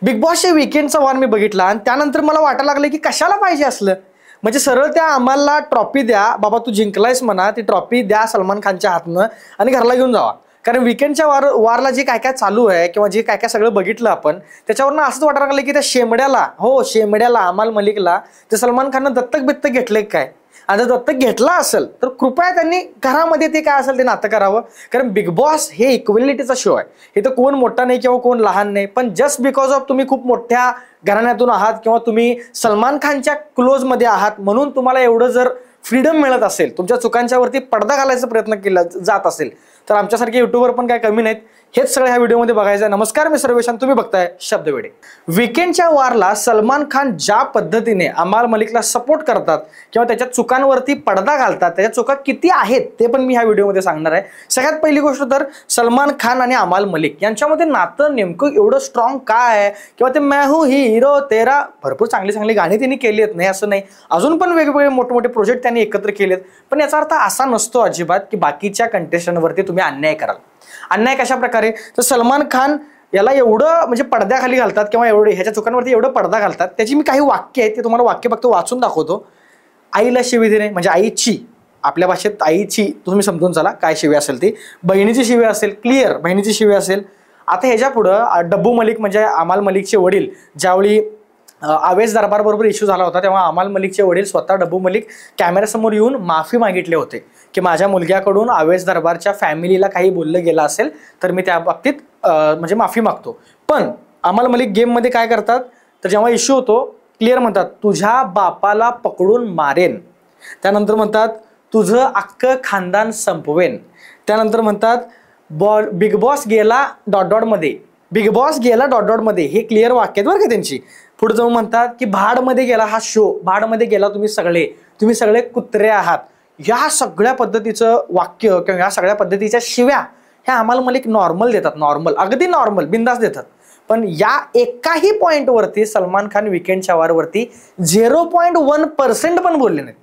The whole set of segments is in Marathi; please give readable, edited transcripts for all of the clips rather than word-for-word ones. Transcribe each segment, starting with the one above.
बिग बॉसच्या वीकेंडचा वार मी बघितला आणि त्यानंतर मला वाटायला लागलं की कशाला पाहिजे असलं. म्हणजे सरळ त्या आम्हाला ट्रॉफी द्या बाबा, तू जिंकलायस म्हणा, ती ट्रॉफी द्या सलमान खानच्या हातनं आणि घरला घेऊन जावा. कारण वीकेंडच्या वारला जे काय काय चालू आहे किंवा जे काय काय सगळं बघितलं आपण, त्याच्यावरनं असंच वाटायला लागलं की त्या शेमड्याला अमाल मलिकला ते सलमान खाननं दत्तक बित्तक घेतलंय काय. आणि जर दत्तक घेतला असेल तर कृपया त्यांनी घरामध्ये ते काय असेल ते नातं करावं. कारण बिग बॉस हे इक्वॅलिटीचा शो आहे. इथं कोण मोठा नाही किंवा कोण लहान नाही, पण जस्ट बिकॉज ऑफ तुम्ही खूप मोठ्या घराण्यातून आहात किंवा तुम्ही सलमान खानच्या क्लोजमध्ये आहात म्हणून तुम्हाला एवढं जर फ्रीडम मिळत असेल, तुमच्या चुकांच्या वरती पडदा घालायचा प्रयत्न केला जात असेल, तर आमच्यासारखे युट्यूबर पण काय कमी नाहीत. हेच सगळं ह्या व्हिडिओमध्ये बघायचं आहे. नमस्कार, मी सर्वेशान, तुम्ही बघताय शब्दवेडे. वीकेंडच्या वारला सलमान खान ज्या पद्धतीने अमाल मलिकला सपोर्ट करतात किंवा त्याच्या चुकांवरती पडदा घालतात, त्याच्या चुका किती आहेत ते पण मी ह्या व्हिडिओमध्ये सांगणार आहे. सगळ्यात पहिली गोष्ट तर सलमान खान आणि अमाल मलिक यांच्यामध्ये नातं नेमकं एवढं स्ट्रॉंग काय आहे किंवा ते मैं हूं हीरो तेरा, भरपूर चांगली चांगली गाणी त्यांनी केली आहेत, नाही असं नाही, अजून पण वेगवेगळे मोठे प्रोजेक्ट त्यांनी एकत्र केलेत. पण याचा अर्थ असा नसतो अजिबात की बाकीच्या कंटेस्टंटवरती तुम्ही अन्याय कराल. अन्याय कशा प्रकारे, तर सलमान खान याला एवढं म्हणजे पडद्याखाली घालतात किंवा एवढे ह्याच्या चुकांवरती एवढं पडदा घालतात. त्याची मी काही वाक्य आहेत ते तुम्हाला वाक्य फक्त वाचून दाखवतो. आईला शिवी देणे म्हणजे आईची, आपल्या भाषेत आईची तुम्ही समजून चला काय शिवी असेल ती. बहिणीची शिवी असेल, क्लिअर बहिणीची शिवी असेल. आता ह्याच्या पुढं डब्बू मलिक म्हणजे अमाल मलिकचे वडील ज्यावेळी आवेश दरबार बरोबर इश्यू झाला होता, तेव्हा अमाल मलिकचे वडील स्वतः डब्बू मलिक कॅमेऱ्यासमोर येऊन माफी मागितले होते की माझ्या मुलग्याकडून आवेश दरबारच्या फॅमिलीला काही बोललं गेलं असेल तर मी त्या बाबतीत म्हणजे माफी मागतो. पण अमाल मलिक गेममध्ये काय करतात, तर जेव्हा इश्यू होतो क्लिअर म्हणतात तुझ्या बापाला पकडून मारेन, त्यानंतर म्हणतात तुझं अख्खं खानदान संपवेन, त्यानंतर म्हणतात बिग बॉस गेला .. बिग बॉस गेला .. हे क्लिअर वाक्य आहेत बरं का त्यांची. पुढे जाऊन म्हणतात की भाडमध्ये गेला हा शो, भाडमध्ये गेला तुम्ही सगळे कुत्रे आहात. या सगळ्या पद्धतीचं वाक्य किंवा या सगळ्या पद्धतीच्या शिव्या ह्या अमाल मलिक नॉर्मल देतात, अगदी नॉर्मल बिंदास देतात. पण या एकाही पॉईंटवरती सलमान खान वीकेंडच्या वारवरती 0.1% पण बोलले नाहीत.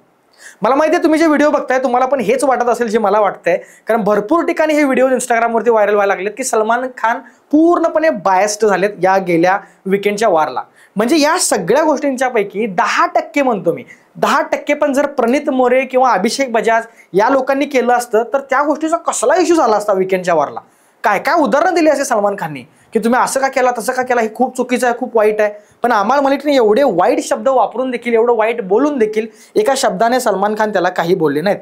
मला माहिती आहे तुम्ही जे व्हिडिओ बघताय तुम्हाला पण हेच वाटत असेल जे मला वाटतंय, कारण भरपूर ठिकाणी हे व्हिडिओ इंस्टाग्रामवरती व्हायरल व्हायला लागलेत की सलमान खान पूर्णपणे बायस्ड झालेत या गेल्या वीकेंडच्या वारला. म्हणजे या सगळ्या गोष्टींच्या पैकी 10% म्हणतो मी, 10% पण जर प्रणित मोरे किंवा अभिषेक बजाज या लोकांनी केलं असतं तर त्या गोष्टीचा कसला इश्यू झाला असता वीकेंडच्या वारला. काय काय उदाहरणं दिली असे सलमान खानने की तुम्ही असं का केला, तसं का केला, हे खूप चुकीचं आहे, खूप वाईट आहे. पण अमाल मलिकने एवढे वाईट शब्द वापरून देखील, एवढं वाईट बोलून देखील एका शब्दाने सलमान खान त्याला काही बोलले नाहीत.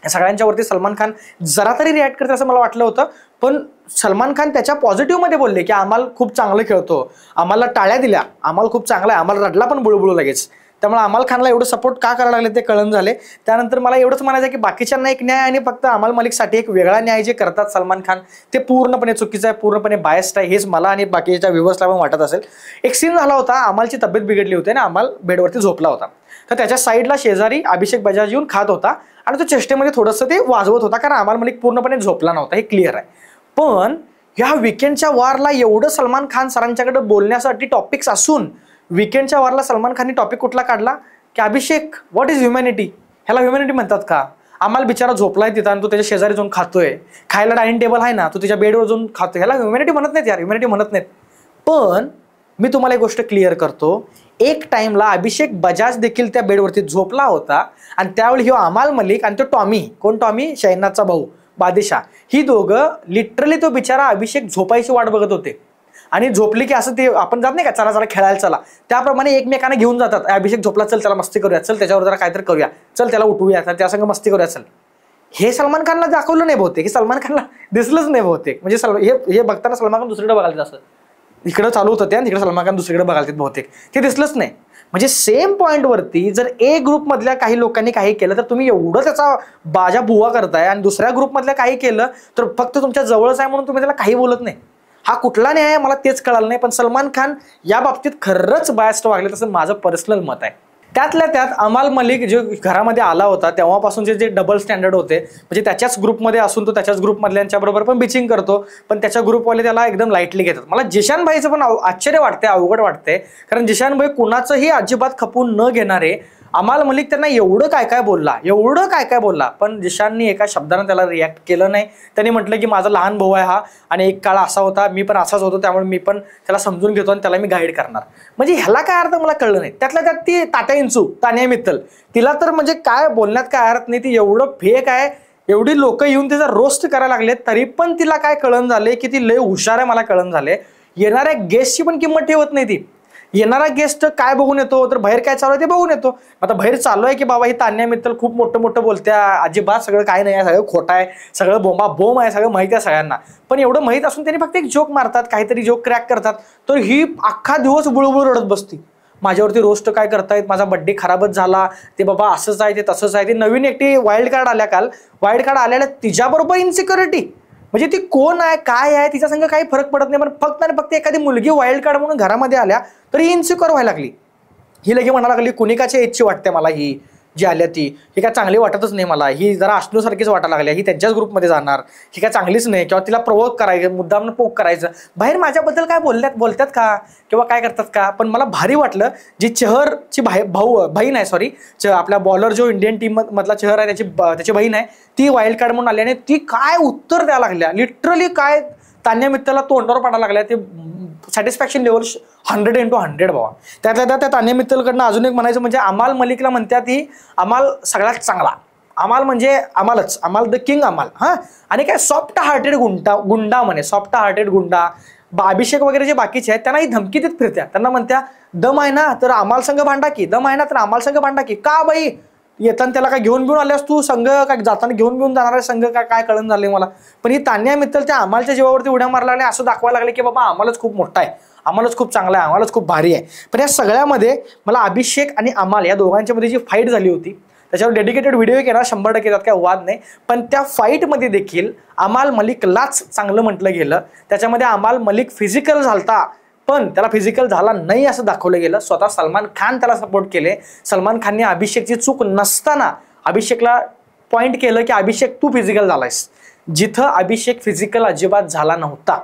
या सगळ्यांच्या वरती सलमान खान जरा तरी रिॲक्ट करते असं मला वाटलं होतं. पण सलमान खान त्याच्या पॉझिटिव्हमध्ये बोलले की अमाल खूप चांगलं खेळतो, आम्हाला टाळ्या दिल्या, अमाल खूप चांगला आहे, आम्हाला रडला पण बुळबुळू लगेच. त्यामुळे अमाल खानला एवढं सपोर्ट का करायला लागले ते कळण झाले. त्यानंतर मला एवढंच म्हणायचं की बाकीच्यांना एक न्याय आणि फक्त अमाल मलिकसाठी एक वेगळा न्याय जे करतात सलमान खान ते पूर्णपणे चुकीचं आहे, पूर्णपणे बायस्ड आहे, हेच मला आणि बाकीच्या व्ह्यूअर्सला पण वाटत असेल. एक सीन झाला होता, अमालची तब्येत बिघडली होती ना, अमाल बेडवरती झोपला होता, तर त्याच्या साईडला शेजारी अभिषेक बजाज येऊन खात होता आणि तो चेष्टेमध्ये थोडंसं ते वाजवत होता कारण अमाल मलिक पूर्णपणे झोपला नव्हता, हे क्लिअर आहे. पण ह्या वीकेंडच्या वारला एवढं सलमान खान सरांच्याकडे बोलण्यासाठी टॉपिक्स असून वीकेंडच्या वारला सलमान खानने टॉपिक कुठला काढला की अभिषेक व्हॉट इज ह्युमॅनिटी, ह्याला ह्युमॅनिटी म्हणतात का? अमाल बिचारा झोपलाय तिथं आणि तो त्याच्या शेजारी जाऊन खातोय, खायला डायनिंग टेबल आहे ना, तो त्याच्या बेडवर जाऊन खातोय, ह्याला ह्युमॅनिटी म्हणत नाहीत यार, ह्युमॅनिटी म्हणत नाहीत. पण मी तुम्हाला एक गोष्ट क्लिअर करतो, एक टाइमला अभिषेक बजाज देखील त्या बेडवरती झोपला होता आणि त्यावेळी ह्यो अमाल मलिक आणि तो टॉमी, कोण टॉमी, शहनाजचा भाऊ बादिशाह, ही दोघं लिटरली तो बिचारा अभिषेक झोपायची वाट बघत होते. आणि झोपली की असं ते आपण जात नाही का, चला जरा खेळायला चला, त्याप्रमाणे एकमेकांना घेऊन जातात. अभिषेक झोपला, चल त्याला मस्ती करूया, चल त्याच्यावर जरा काहीतरी करूया, चल त्याला उठवूया, त्या संग मस्ती करूया, चल. हे सलमान खानला दाखवलं नाही बहुतेक, हे सलमान खानला दिसलंच नाही बहुतेक. म्हणजे हे बघताना सलमान खान दुसरीकडे बघायला असं इकडं चालू होतं ते आणि तिकडे सलमान खान दुसरीकडे बघायला बहुतेक, ते दिसलंच नाही. म्हणजे सेम पॉईंटवरती जर ए ग्रुपमधल्या काही लोकांनी काही केलं तर तुम्ही एवढं त्याचा बाजा बुवा करताय आणि दुसऱ्या ग्रुपमधल्या काही केलं तर फक्त तुमच्या जवळच आहे म्हणून तुम्ही त्याला काही बोलत नाही. हा कुठला न्याय आहे मला तेच कळालं नाही. पण सलमान खान या बाबतीत खरंच बायस्ड वागले तसं माझं पर्सनल मत आहे. त्यातल्या त्यात अमाल मलिक जो घरामध्ये आला होता तेव्हापासूनचे जे डबल स्टँडर्ड होते, म्हणजे त्याच्याच ग्रुपमध्ये असून तो त्याच्याच ग्रुपमधल्यांच्या बरोबर पण बिचिंग करतो, पण त्याच्या ग्रुपवाले त्याला एकदम लाईटली घेतात. मला जिशान भाईचं पण आश्चर्य वाटते, अवघड वाटते, कारण जिशान भाई कुणाचंही अजिबात खपून न घेणारे अमाल मलिक त्यांना एवढं काय काय बोलला, पण जिशाननी एका शब्दानं त्याला रिॲक्ट केलं नाही. त्यांनी म्हटलं की माझा लहान भाऊ आहे हा आणि एक काळ असा होता, मी पण असाच होतो, त्यामुळे मी पण त्याला समजून घेतो आणि त्याला मी गाईड करणार. म्हणजे ह्याला काय अर्थ मला कळलं नाही. त्यातल्या त्यात ती तात्या इंचू, तान्या मित्तल, तिला तर म्हणजे काय बोलण्यात काय अर्थ नाही. ती एवढं फेक आहे, एवढी लोक येऊन तिचा रोस्ट करायला लागले, तरी पण तिला काय कळण झाले की ती लय हुशार आहे. मला कळण झाले येणाऱ्या गेस्टची पण किंमत ठेवत नाही ती. येणारा गेस्ट काय बघून येतो, तर बाहेर काय चालू आहे ते बघून येतो. आता बाहेर चालू आहे की बाबा ही तान्या मित्तल खूप मोठं बोलत्या, अजिबात सगळं काय नाही आहे, सगळं खोटं आहे, सगळं बोंब आहे, सगळं माहिती आहे सगळ्यांना. पण एवढं माहीत असून त्यांनी फक्त एक जोक मारतात, काहीतरी जोक क्रॅक करतात, तर ही अख्खा दिवस बुळबुळ रडत बसती. माझ्यावरती रोस्ट काय करतायत, माझा बड्डे खराबच झाला, ते बाबा असंच आहे ते तसंच आहे. ती नवीन एकटी वाईल्ड कार्ड आल्या, काल वाईल्ड कार्ड आल्याला तिच्याबरोबर इन्सिक्युरिटी. म्हणजे ती कोण आहे काय आहे तिच्या संग काही फरक पडत नाही, पण फक्त आणि फक्त एखादी मुलगी वाईल्ड कार्ड म्हणून घरामध्ये आल्या तरी इन्सिक्युअर व्हायला लागली. ही लगे म्हणायला लागली कुणिकाच्या एजची वाटते मला, ही जी आल्या ती ही काय चांगली वाटतच नाही मला, ही जरा अश्नूसारखीच वाटायला लागल्या, ही त्यांच्याच ग्रुपमध्ये जाणार, ही काय चांगलीच नाही, किंवा तिला प्रोवोक करायचं, मुद्दाम पोक करायचं. बाहेर माझ्याबद्दल काय बोलतात का किंवा काय करतात का. पण मला भारी वाटलं जी चहरची बहीण आहे, सॉरी आपल्या बॉलर जो इंडियन टीम मधला चहर आहे त्याची बहीण आहे, ती वाईल्ड कार्ड म्हणून आल्याने ती काय उत्तर द्यायला लागल्या, लिटरली काय तान्या मित्तलला तोंडावर पडायला लागल्या. ते सॅटिस्फॅक्शन लेवल 100/100 बाबा. त्यातल्या त्या तान्या मित्तलकडनं अजून एक म्हणायचं म्हणजे अमाल मलिकला म्हणतात ही अमाल सगळ्यात चांगला, अमाल म्हणजे अमालच, अमाल द किंग अमाल. हा आणि काय सॉफ्ट हार्टेड गुंडा म्हणे, सॉफ्ट हार्टेड गुंडा. अभिषेक वगैरे जे बाकीचे आहेत त्यांना ही धमकी देत फिरत्या, त्यांना म्हणत्या दम आहे ना तर अमाल संघ भांडा की, दम आहे ना तर अमाल संघ भांडा की. का बाई येताना त्याला काय घेऊन आल्यास तू संघ, काय जाताना घेऊन जाणार आहे संघ, काय कळण झाले मला. पण ही तान्या मित्तल त्या अमालच्या जीवावरती उड्या मारला लागले, असं दाखवायला लागले की बाबा अमालच खूप मोठा आहे, अमालच खूप चांगला आहे, अमालच खूप भारी आहे. पण या सगळ्यामध्ये मला अभिषेक आणि अमाल या दोघांच्या मध्ये जी फाईट झाली होती त्याच्यावर डेडिकेटेड व्हिडिओ केला 100%, त्यात काय वाद नाही. पण त्या फाईटमध्ये देखील अमाल मलिकलाच चांगलं म्हटलं गेलं. त्याच्यामध्ये अमाल मलिक फिजिकल झालता, पण त्याला फिजिकल झाला नाही असं दाखवलं गेलं. स्वतः सलमान खान त्याला सपोर्ट केले. सलमान खानने अभिषेकची चूक नसताना अभिषेकला पॉइंट केलं की अभिषेक तू फिजिकल झालायस, जिथं अभिषेक फिजिकल अजिबात झाला नव्हता.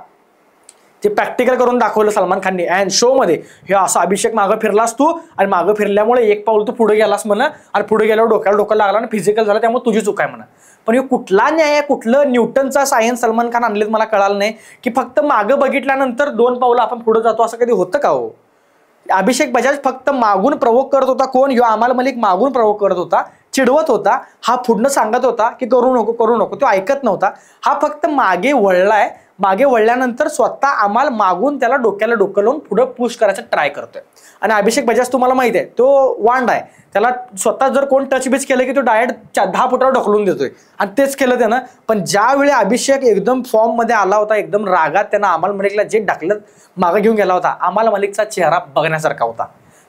ते प्रॅक्टिकल करून दाखवलं सलमान खानने अँड शो मध्ये. हे असं अभिषेक मागं फिरलास तू आणि मागं फिरल्यामुळे एक पाऊल तू पुढे गेलास म्हणा, आणि पुढे गेल्यावर डोक्याला डोकं लागला आणि फिजिकल झालं, त्यामुळे तुझी चूक आहे म्हणा. पण हे कुठला न्याय आहे, कुठलं न्यूटनचा सायन्स सलमान खान आणलेत मला कळालं नाही. की फक्त मागं बघितल्यानंतर 2 पावलं आपण पुढे जातो, असं कधी होतं का हो. अभिषेक बजाज फक्त मागून प्रवोक करत होता, कोण ह्यो अमाल मलिक मागून प्रवोक करत होता, चिडवत होता. हा पुढनं सांगत होता की करू नको, तो ऐकत नव्हता. हा फक्त मागे वळलाय, मागे वळल्यानंतर स्वतः अमाल मागून त्याला डोक्याला डोकं लावून पुढे पुश करायचा ट्राय करतोय. आणि अभिषेक बजाज तुम्हाला माहिती आहे तो वांड आहे, त्याला स्वतः जर कोण टच बिच केलं की तो डायरेक्ट 10 फुटावर ढकलून देतोय, आणि तेच केलं त्यानं. पण ज्यावेळी अभिषेक एकदम फॉर्म मध्ये आला होता, एकदम रागात त्यानं अमाल मलिकला जे ढकलत मागे घेऊन गेला होता, अमाल मलिकचा चेहरा बघण्यासारखा होता,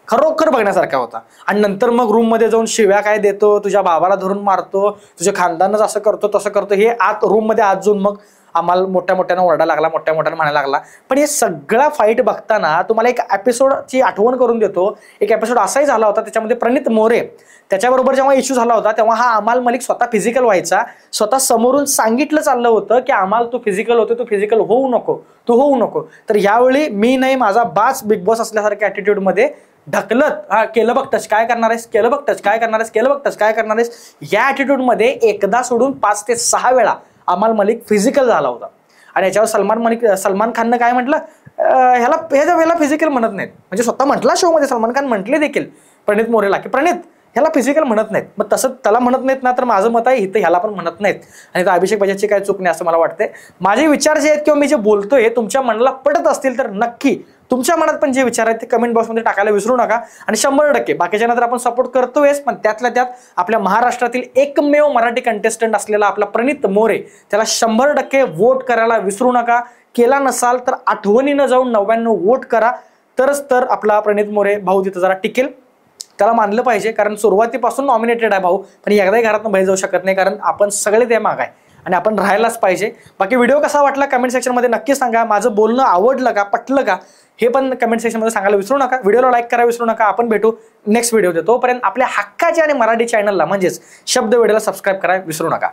खरोखर बघण्यासारखा होता. आणि नंतर मग रूम मध्ये जाऊन शिव्या काय देतो, तुझ्या बाबाला धरून मारतो, तुझ्या खानदानच असं करतो तसं करतो, हे आत रूम मध्ये आत जाऊन मग आम्हाला मोठ्यानं ओरडा लागला, मोठ्यानं म्हणायला लागला. पण हे सगळा फाईट बघताना तुम्हाला एक एपिसोडची आठवण करून देतो. एक एपिसोड असाही झाला होता, त्याच्यामध्ये प्रणित मोरे त्याच्याबरोबर जेव्हा इश्यू झाला होता तेव्हा हा अमाल मलिक स्वतः फिजिकल व्हायचा, स्वतः समोरून सांगितलं चाललं होतं की अमाल तू फिजिकल होतो, तू फिजिकल होऊ नको. तर यावेळी मी नाही माझा बास बिग बॉस असल्यासारख्या ॲटिट्यूड मध्ये ढकलत, हा केलं बघ टच काय करणार आहेस, केलं बघ टच काय करणार आहेस, या ॲटिट्यूड मध्ये एकदा सोडून 5 ते 6 वेळा अमाल मलिक फिजिकल झाला होता. आणि याच्यावर सलमान खाननं काय म्हटलं, ह्याला फिजिकल म्हणत नाहीत. म्हणजे स्वतः म्हटला शो मध्ये, सलमान खान म्हटले देखील प्रणित मोरेला की प्रणित ह्याला फिजिकल म्हणत नाहीत. मग तसं त्याला म्हणत नाहीत ना, तर माझं मत आहे इथं ह्याला पण म्हणत नाहीत. आणि अभिषेक बजाजची काय चूक नाही असं मला वाटतंय. माझे विचार जे आहेत किंवा मी जे बोलतोय तुमच्या मनाला पटत असतील तर नक्की तुमच्या मनात पण जे विचार आहेत ते कमेंट बॉक्समध्ये टाकायला विसरू नका. आणि 100% बाकीच्यांना तर आपण सपोर्ट करतोयच, पण त्यातल्या त्यात आपल्या महाराष्ट्रातील एकमेव मराठी कंटेस्टंट असलेला आपला प्रणित मोरे, त्याला 100% वोट करायला विसरू नका. केला नसाल तर आठवणीनं जाऊन 99 वोट करा, तरच तर आपला प्रणित मोरे भाऊ तिथं जरा टिकेल. त्याला मानलं पाहिजे, कारण सुरुवातीपासून नॉमिनेटेड आहे भाऊ, पण एकदाही घरातून बाहेर जाऊ शकत नाही, कारण आपण सगळे ते माग आहे आणि आपण राहायलाच पाहिजे. बाकी व्हिडिओ कसा वाटला कमेंट सेक्शनमध्ये नक्की सांगा. माझं बोलणं आवडलं का, पटलं का, हे पण कमेंट सेक्शनमध्ये सांगायला विसरू नका. व्हिडिओला लाईक करायला विसरू नका. आपण भेटू नेक्स्ट व्हिडिओ. तोपर्यंत आपल्या हक्काच्या आणि मराठी चॅनलला म्हणजेच शब्द वेळेला सबस्क्राईब करायला विसरू नका.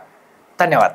धन्यवाद.